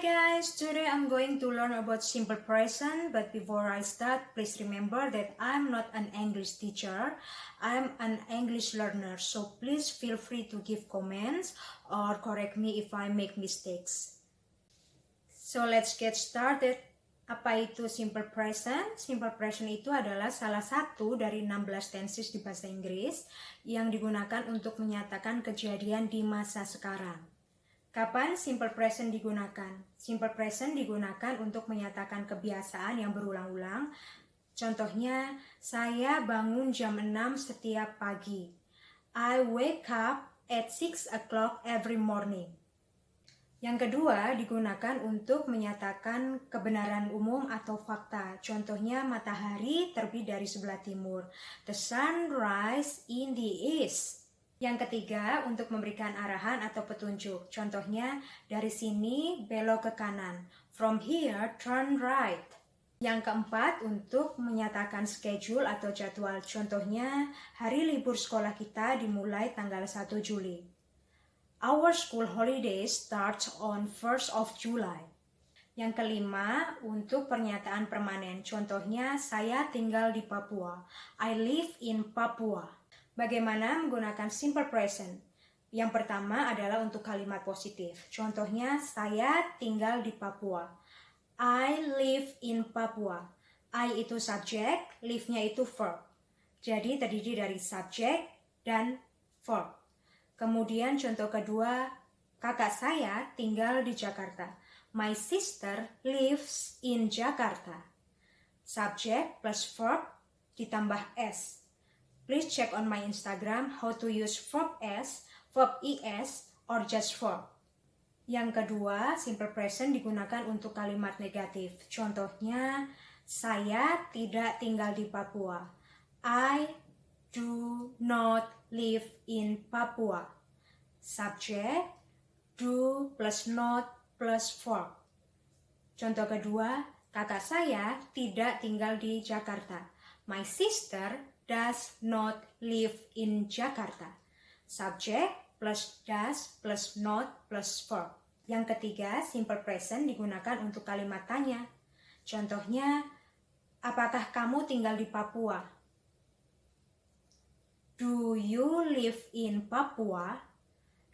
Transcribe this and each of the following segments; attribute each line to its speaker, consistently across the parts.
Speaker 1: guys, today I'm going to learn about simple present, but before I start, please remember that I'm not an English teacher, I'm an English learner, so please feel free to give comments or correct me if I make mistakes. So let's get started. Apa itu simple present? Simple present itu adalah salah satu dari 16 tenses di bahasa Inggris yang digunakan untuk menyatakan kejadian di masa sekarang. Kapan simple present digunakan? Simple present digunakan untuk menyatakan kebiasaan yang berulang-ulang. Contohnya, saya bangun jam 6 setiap pagi. I wake up at 6 o'clock every morning. Yang kedua, digunakan untuk menyatakan kebenaran umum atau fakta. Contohnya, matahari terbit dari sebelah timur. The sun rise in the east. Yang ketiga, untuk memberikan arahan atau petunjuk. Contohnya, dari sini belok ke kanan. From here, turn right. Yang keempat, untuk menyatakan schedule atau jadwal. Contohnya, hari libur sekolah kita dimulai tanggal 1 Juli. Our school holiday starts on 1st of July. Yang kelima, untuk pernyataan permanen. Contohnya, saya tinggal di Papua. I live in Papua. Bagaimana menggunakan simple present? Yang pertama adalah untuk kalimat positif. Contohnya, saya tinggal di Papua. I live in Papua. I itu subjek, live-nya itu verb. Jadi terdiri dari subjek dan verb. Kemudian contoh kedua, kakak saya tinggal di Jakarta. My sister lives in Jakarta. Subjek plus verb ditambah S. Please check on my Instagram how to use verb S, verb ES, or just verb. Yang kedua, simple present digunakan untuk kalimat negatif. Contohnya, saya tidak tinggal di Papua. I do not live in Papua. Subject, do plus not plus verb. Contoh kedua, kakak saya tidak tinggal di Jakarta. My sister does not live in Jakarta. Subject plus does plus not plus verb. Yang ketiga, simple present digunakan untuk kalimat tanya. Contohnya, apakah kamu tinggal di Papua? Do you live in Papua?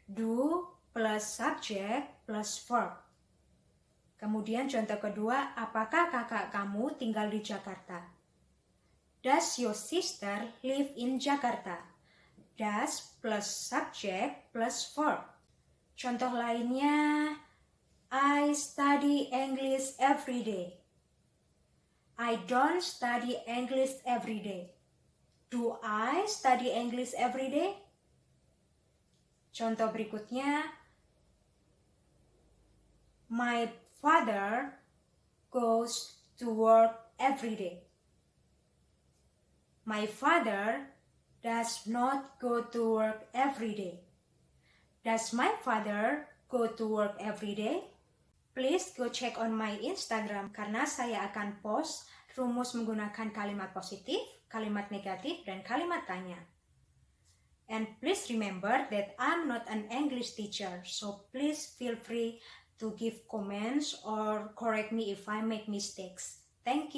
Speaker 1: Do plus subject plus verb. Kemudian contoh kedua, apakah kakak kamu tinggal di Jakarta? Does your sister live in Jakarta? Does plus subject plus verb. Contoh lainnya, I study English every day. I don't study English every day. Do I study English every day? Contoh berikutnya, my father goes to work every day. My father does not go to work every day. Does my father go to work every day? Please go check on my Instagram karena saya akan post rumus menggunakan kalimat positif, kalimat negatif, dan kalimat tanya. And please remember that I'm not an English teacher, so please feel free to give comments or correct me if I make mistakes. Thank you.